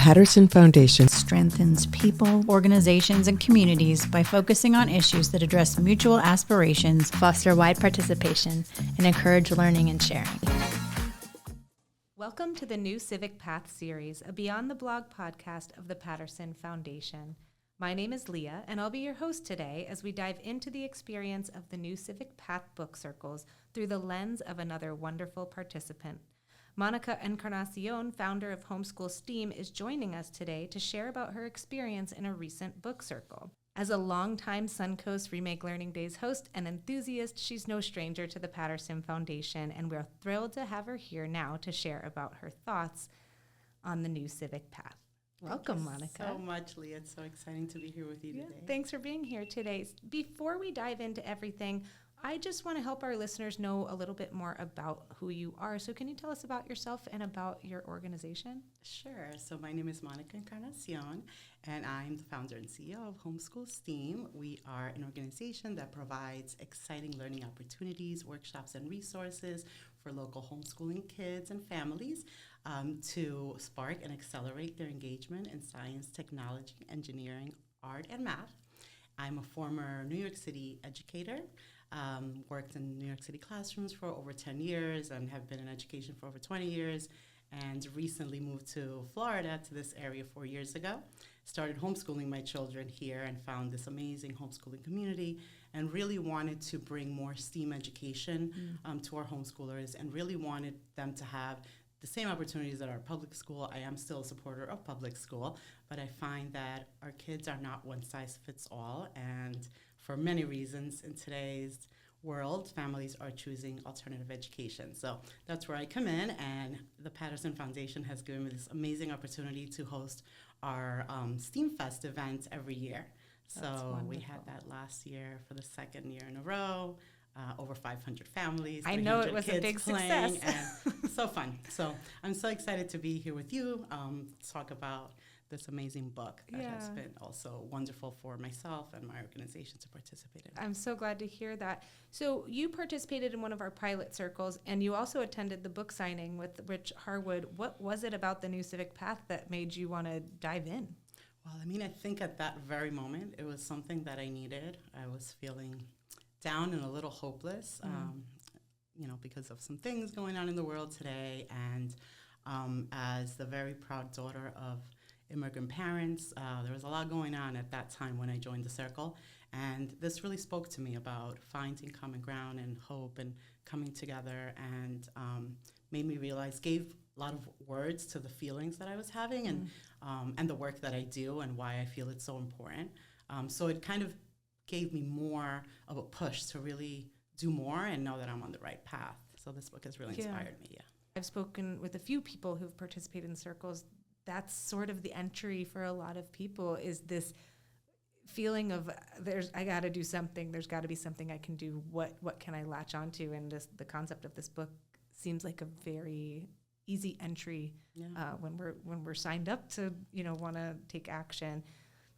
Patterson Foundation strengthens people, organizations, and communities by focusing on issues that address mutual aspirations, foster wide participation, and encourage learning and sharing. Welcome to the new Civic Path series, a Beyond the Blog podcast of the Patterson Foundation. My name is Leah, and I'll be your host today as we dive into the experience of the new Civic Path book circles through the lens of another wonderful participant. Monica Encarnacion, founder of Homeschool STEAM, is joining us today to share about her experience in a recent book circle. As a longtime Suncoast Remake Learning Days host and enthusiast, she's no stranger to the Patterson Foundation, and we're thrilled to have her here now to share about her thoughts on the new Civic Path. Welcome, Monica. Thank you so much, Leah. It's so exciting to be here with you today. Thanks for being here today. Before we dive into everything, I just want to help our listeners know a little bit more about who you are. So can you tell us about yourself and about your organization? Sure. So my name is Monica Encarnacion, and I'm the founder and CEO of Homeschool STEAM. We are an organization that provides exciting learning opportunities, workshops, and resources for local homeschooling kids and families to spark and accelerate their engagement in science, technology, engineering, art, and math. I'm a former New York City educator. Worked in New York City classrooms for over 10 years and have been in education for over 20 years, and recently moved to Florida, to this area 4 years ago. Started homeschooling my children here and found this amazing homeschooling community, and really wanted to bring more STEAM education to our homeschoolers, and really wanted them to have the same opportunities at our public school. I am still a supporter of public school, but I find that our kids are not one size fits all, and for many reasons in today's world, families are choosing alternative education. So that's where I come in, and the Patterson Foundation has given me this amazing opportunity to host our STEAM Fest event every year. So we had that last year for the second year in a row. Over 500 families. I know it was a big success. And so fun. So I'm so excited to be here with you to talk about this amazing book that has been also wonderful for myself and my organization to participate in. I'm so glad to hear that. So you participated in one of our pilot circles, and you also attended the book signing with Rich Harwood. What was it about the new Civic Path that made you want to dive in? Well, I mean, I think at that very moment, it was something that I needed. I was feeling down and a little hopeless, because of some things going on in the world today. And as the very proud daughter of immigrant parents, there was a lot going on at that time when I joined the circle. And this really spoke to me about finding common ground and hope and coming together, and made me realize, gave a lot of words to the feelings that I was having and the work that I do and why I feel it's so important. So it kind of gave me more of a push to really do more and know that I'm on the right path. So this book has really inspired me, I've spoken with a few people who've participated in circles. That's sort of the entry for a lot of people, is this feeling of I got to do something. There's got to be something I can do. What can I latch onto? And the concept of this book seems like a very easy entry when we're signed up to want to take action.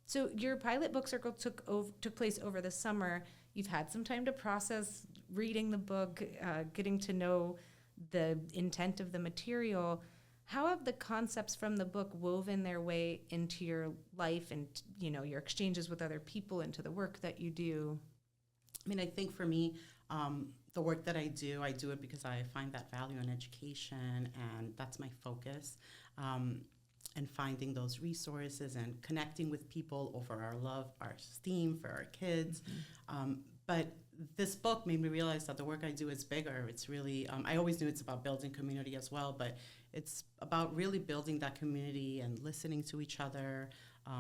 So your pilot book circle took place over the summer. You've had some time to process reading the book, getting to know the intent of the material. How have the concepts from the book woven their way into your life and your exchanges with other people, into the work that you do? I mean, I think for me, the work that I do it because I find that value in education, and that's my focus. And finding those resources and connecting with people over our love, our STEAM for our kids. But this book made me realize that the work I do is bigger. It's really, I always knew it's about building community as well, but it's about really building that community and listening to each other,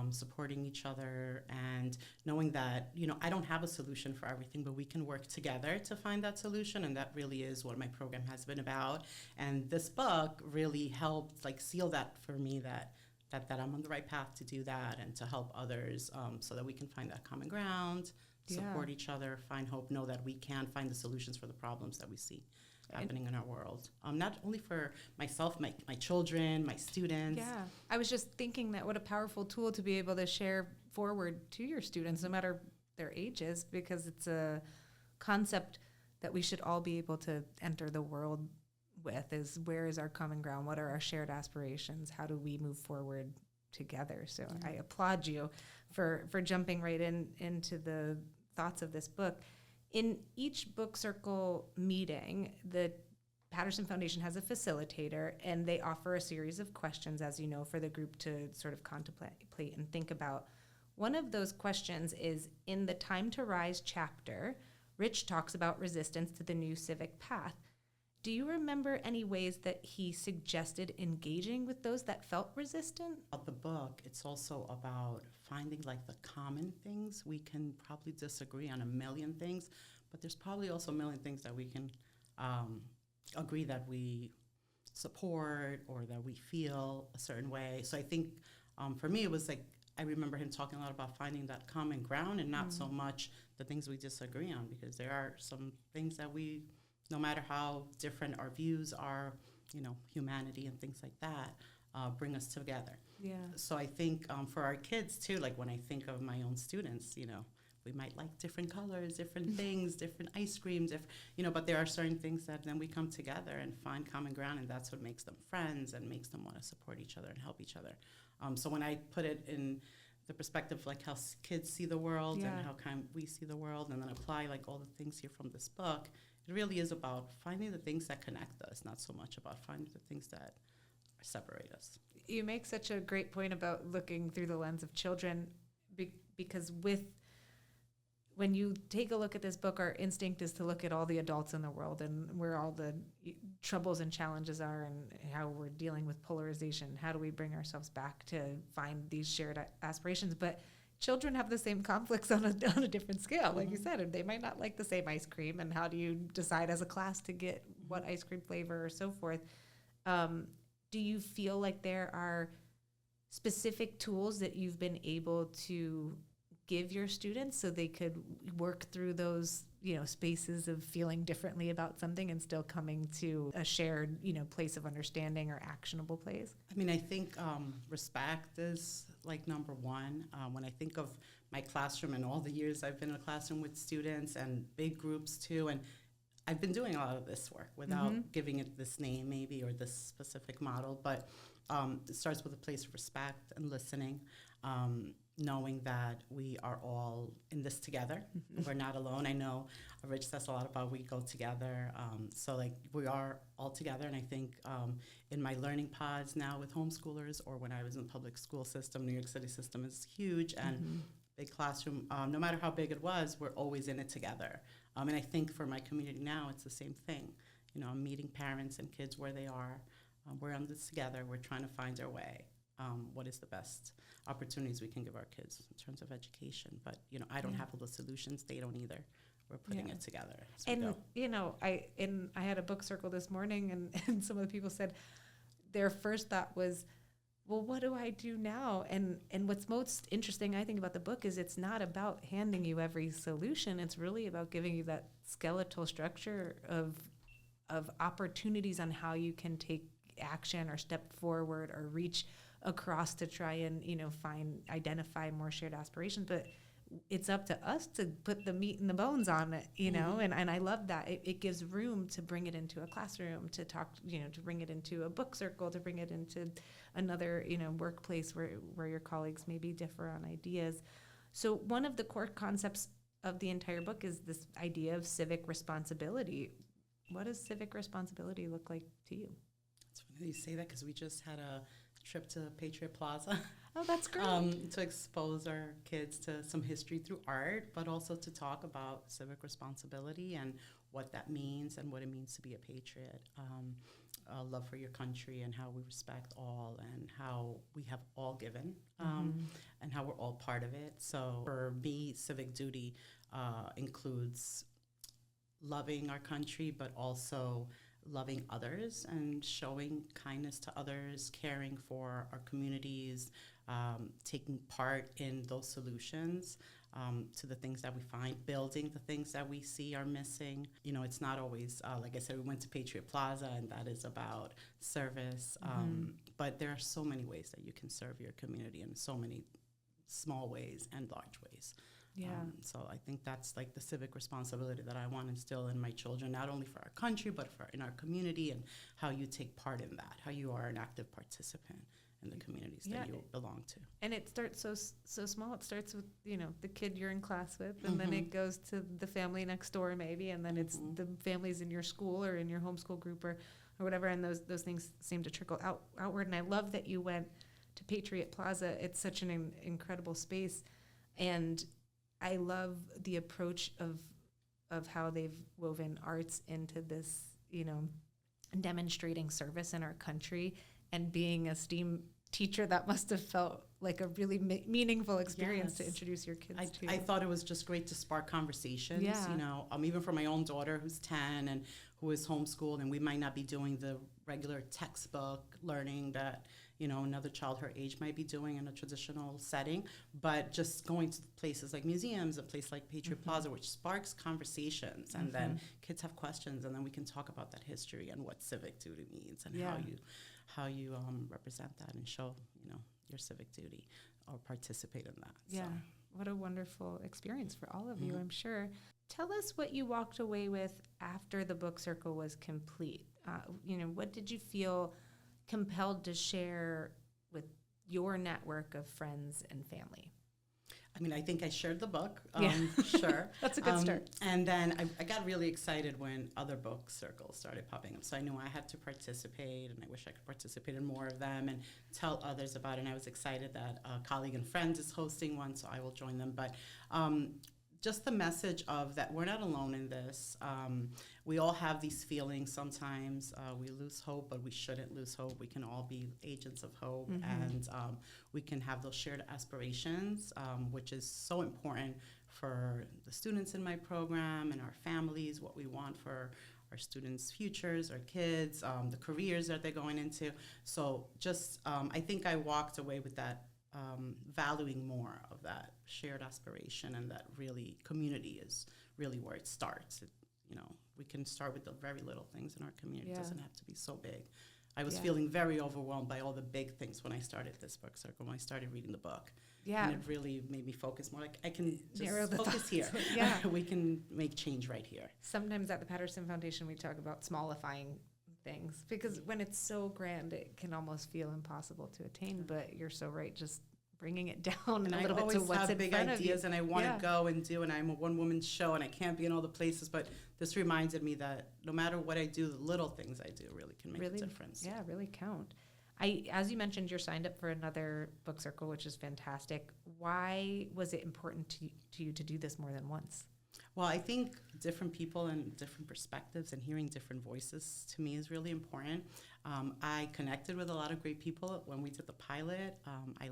supporting each other, and knowing that, I don't have a solution for everything, but we can work together to find that solution, and that really is what my program has been about. And this book really helped seal that for me, that I'm on the right path to do that and to help others, so that we can find that common ground, support each other, find hope, know that we can find the solutions for the problems that we see happening in our world. Not only for myself, my children, my students. Yeah, I was just thinking that what a powerful tool to be able to share forward to your students, no matter their ages, because it's a concept that we should all be able to enter the world with, is where is our common ground? What are our shared aspirations? How do we move forward together. So I applaud you for jumping right into the thoughts of this book. In each book circle meeting, the Patterson Foundation has a facilitator, and they offer a series of questions, as you know, for the group to sort of contemplate and think about. One of those questions is, in the Time to Rise chapter, Rich talks about resistance to the new Civic Path. Do you remember any ways that he suggested engaging with those that felt resistant? About the book, it's also about finding like the common things. We can probably disagree on a million things, but there's probably also a million things that we can agree that we support or that we feel a certain way. So I think for me, it was like, I remember him talking a lot about finding that common ground and not so much the things we disagree on, because there are some things that we, no matter how different our views are, you know, humanity and things like that, bring us together. Yeah. So I think for our kids too, like when I think of my own students, you know, we might like different colors, different things, different ice creams, you know, but there are certain things that then we come together and find common ground, and that's what makes them friends and makes them want to support each other and help each other. So when I put it in the perspective, like how kids see the world and how we see the world, and then apply like all the things here from this book, it really is about finding the things that connect us, not so much about finding the things that separate us. You make such a great point about looking through the lens of children, because when you take a look at this book, our instinct is to look at all the adults in the world and where all the troubles and challenges are, and how we're dealing with polarization. How do we bring ourselves back to find these shared aspirations? But children have the same conflicts on a different scale, like you said, and they might not like the same ice cream. And how do you decide as a class to get what ice cream flavor or so forth? Do you feel like there are specific tools that you've been able to give your students so they could work through those, you know, spaces of feeling differently about something and still coming to a shared, you know, place of understanding or actionable place? I mean, I think respect is like number one. When I think of my classroom and all the years I've been in a classroom with students and big groups too, and I've been doing a lot of this work without giving it this name maybe or this specific model, but it starts with a place of respect and listening, knowing that we are all in this together. We're not alone. I know Rich says a lot about we go together. So like we are all together. And I think in my learning pods now with homeschoolers, or when I was in the public school system, New York City system is huge and big classroom. No matter how big it was, we're always in it together. And I think for my community now, it's the same thing. You know, I'm meeting parents and kids where they are. We're on this together. We're trying to find our way. What is the best opportunities we can give our kids in terms of education? But, you know, I don't have all the solutions. They don't either. We're putting it together. And, you know, I had a book circle this morning, and some of the people said their first thought was, well, what do I do now? And what's most interesting, I think, about the book is it's not about handing you every solution. It's really about giving you that skeletal structure of opportunities on how you can take action or step forward or reach across to try and, you know, identify more shared aspirations. But it's up to us to put the meat and the bones on it, you know, and I love that. It gives room to bring it into a classroom, to talk, you know, to bring it into a book circle, to bring it into another, you know, workplace where your colleagues maybe differ on ideas. So one of the core concepts of the entire book is this idea of civic responsibility. What does civic responsibility look like to you? It's funny you say that, because we just had a trip to Patriot Plaza. Oh, that's great. To expose our kids to some history through art, but also to talk about civic responsibility and what that means and what it means to be a patriot. Love for your country and how we respect all and how we have all given and how we're all part of it. So for me, civic duty includes loving our country, but also loving others and showing kindness to others, caring for our communities, taking part in those solutions to the things that we find, building the things that we see are missing. You know, it's not always, like I said, we went to Patriot Plaza and that is about service, but there are so many ways that you can serve your community in so many small ways and large ways. Yeah. So I think that's like the civic responsibility that I want to instill in my children, not only for our country, but in our community, and how you take part in that, how you are an active participant in the community. space Yeah. that you belong to. And it starts so small. It starts with, the kid you're in class with, and then it goes to the family next door maybe, and then it's the families in your school or in your homeschool group or whatever, and those things seem to trickle outward. And I love that you went to Patriot Plaza. It's such an incredible space, and I love the approach of how they've woven arts into this, demonstrating service in our country. And being a STEAM teacher, that must have felt like a really meaningful experience to Yes. introduce your kids to. I thought it was just great to spark conversations, Yeah. Even for my own daughter who's 10 and who is homeschooled, and we might not be doing the regular textbook learning that, another child her age might be doing in a traditional setting, but just going to places like museums, a place like Patriot Plaza, which sparks conversations, and then kids have questions, and then we can talk about that history and what civic duty means and how you represent that and show, your civic duty or participate in that. Yeah. So. What a wonderful experience for all of you, I'm sure. Tell us what you walked away with after the book circle was complete. What did you feel compelled to share with your network of friends and family? I think I shared the book, Yeah. sure. That's a good start. And then I got really excited when other book circles started popping up. So I knew I had to participate, and I wish I could participate in more of them and tell others about it. And I was excited that a colleague and friend is hosting one, so I will join them. But just the message of that we're not alone in this. We all have these feelings sometimes. We lose hope, but we shouldn't lose hope. We can all be agents of hope, and we can have those shared aspirations, which is so important for the students in my program and our families, what we want for our students' futures, our kids, the careers that they're going into. So just, I think I walked away with that valuing more of that shared aspiration, and that really community is really where it starts. We can start with the very little things in our community. It doesn't have to be so big. I was feeling very overwhelmed by all the big things when I started this book circle, when I started reading the book. Yeah. And it really made me focus more. Like, I can Narrow just the focus thoughts. here. Yeah. We can make change right here. Sometimes at the Patterson Foundation, we talk about smallifying things, because when it's so grand, it can almost feel impossible to attain. But you're so right, just bringing it down And a I little bit always to what's have in big front of you. ideas, and I want to Yeah. go and do, and I'm a one-woman show, and I can't be in all the places. But this reminded me that no matter what I do, the little things I do really can make a difference. Yeah, really count. As you mentioned, you're signed up for another book circle, which is fantastic. Why was it important to you to do this more than once? Well, I think different people and different perspectives and hearing different voices to me is really important. I connected with a lot of great people when we did the pilot. I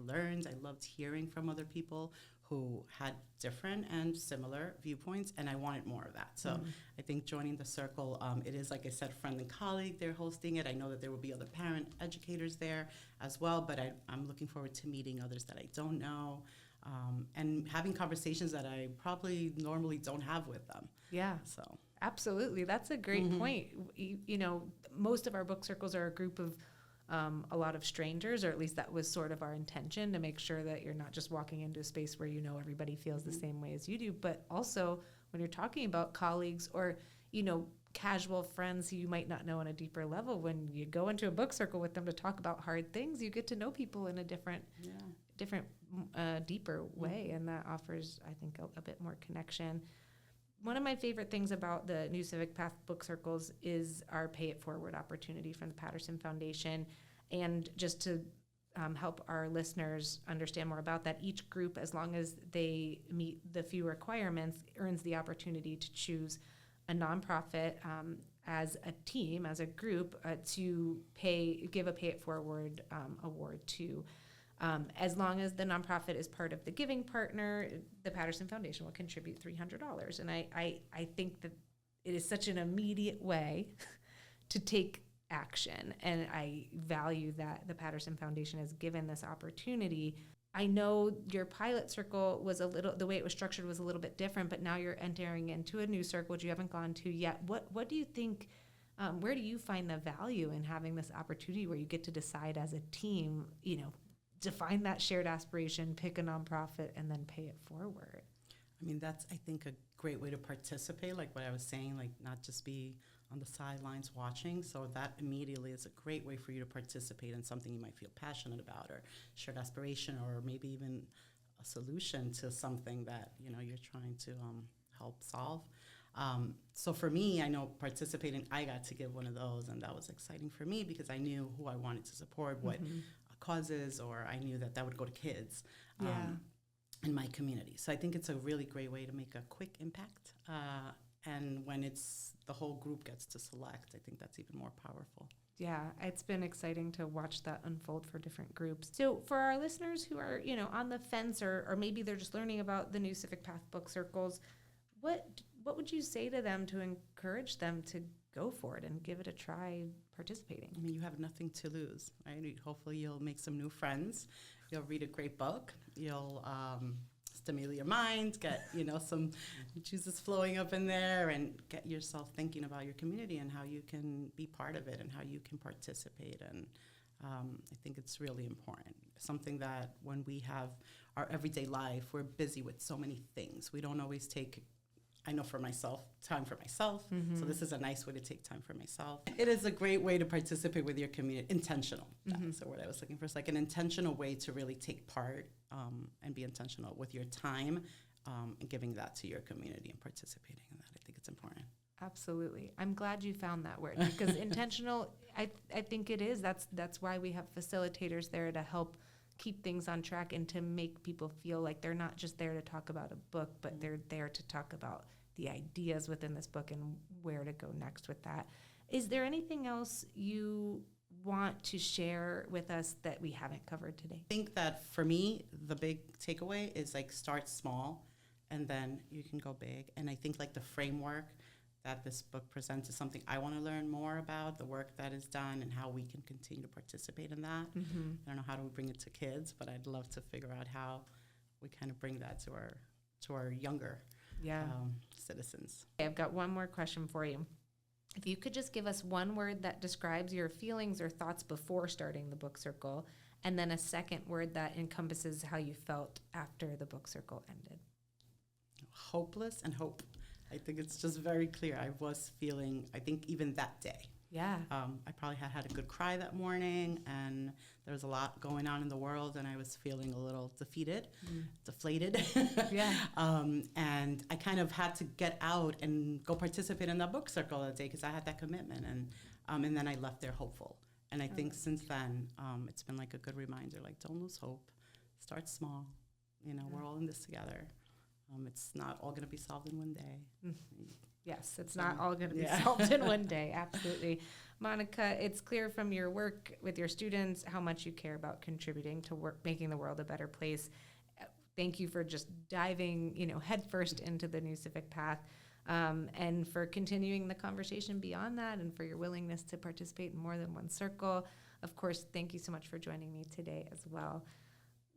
loved hearing from other people who had different and similar viewpoints, and I wanted more of that. So I think joining the circle, it is, like I said, friend and colleague, they're hosting it. I know that there will be other parent educators there as well, but I'm looking forward to meeting others that I don't know, and having conversations that I probably normally don't have with them. Yeah. So Absolutely. That's a great point. Most of our book circles are a group of a lot of strangers, or at least that was sort of our intention, to make sure that you're not just walking into a space where everybody feels the same way as you do, but also when you're talking about colleagues or, casual friends who you might not know on a deeper level, when you go into a book circle with them to talk about hard things, you get to know people in a different, deeper way, and that offers, I think, a bit more connection. One of my favorite things about the new Civic Path book circles is our Pay It Forward opportunity from the Patterson Foundation. And just to help our listeners understand more about that, each group, as long as they meet the few requirements, earns the opportunity to choose a nonprofit as a team, as a group, to give a Pay It Forward award to. As long as the nonprofit is part of the giving partner, the Patterson Foundation will contribute $300. And I think that it is such an immediate way to take action. And I value that the Patterson Foundation has given this opportunity. I know your pilot circle was the way it was structured was a little bit different, but now you're entering into a new circle, which you haven't gone to yet. What do you think, where do you find the value in having this opportunity where you get to decide as a team, define that shared aspiration, pick a nonprofit, and then pay it forward? that's, I think, a great way to participate, like what I was saying, like not just be on the sidelines watching. So that immediately is a great way for you to participate in something you might feel passionate about, or shared aspiration, or maybe even a solution to something that you're trying to help solve. So for me, I know participating, I got to give one of those, and that was exciting for me because I knew who I wanted to support, what causes, or I knew that would go to kids in my community. So I think it's a really great way to make a quick impact. And when it's the whole group gets to select, I think that's even more powerful. Yeah, it's been exciting to watch that unfold for different groups. So for our listeners who are, on the fence, or maybe they're just learning about the new Civic Path book circles, what would you say to them to encourage them to go for it and give it a try participating? I mean, you have nothing to lose, right? Hopefully you'll make some new friends. You'll read a great book. You'll stimulate your mind, get, some juices flowing up in there, and get yourself thinking about your community and how you can be part of it and how you can participate. And I think it's really important. Something that when we have our everyday life, we're busy with so many things. We don't always take, I know for myself, time for myself. So this is a nice way to take time for myself. It is a great way to participate with your community. Intentional. That's the word I was looking for. It's like an intentional way to really take part and be intentional with your time and giving that to your community and participating in that. I think it's important. Absolutely. I'm glad you found that word, because intentional, I think it is. That's why we have facilitators there to help keep things on track and to make people feel like they're not just there to talk about a book, but they're there to talk about the ideas within this book and where to go next with that. Is there anything else you want to share with us that we haven't covered today? I think that for me, the big takeaway is like start small and then you can go big. And I think like the framework that this book presents is something I want to learn more about, the work that is done and how we can continue to participate in that. I don't know how do we bring it to kids, but I'd love to figure out how we kind of bring that to our younger citizens. Okay, I've got one more question for you. If you could just give us one word that describes your feelings or thoughts before starting the book circle, and then a second word that encompasses how you felt after the book circle ended. Hopeless and hope. I think it's just very clear. I was feeling, I think even that day. Yeah. I probably had a good cry that morning, and there was a lot going on in the world, and I was feeling a little defeated, deflated. Yeah. And I kind of had to get out and go participate in that book circle that day because I had that commitment, and then I left there hopeful. And I think since then, it's been like a good reminder, like don't lose hope, start small. We're all in this together. It's not all going to be solved in one day. Yes, it's not all going to be solved in one day. Absolutely. Monica, it's clear from your work with your students how much you care about contributing to making the world a better place. Thank you for just diving, headfirst into the new Civic Path, and for continuing the conversation beyond that, and for your willingness to participate in more than one circle. Of course, thank you so much for joining me today as well.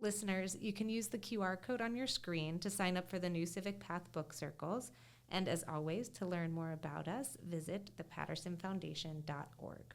Listeners, you can use the QR code on your screen to sign up for the new Civic Path book circles. And as always, to learn more about us, visit thepattersonfoundation.org.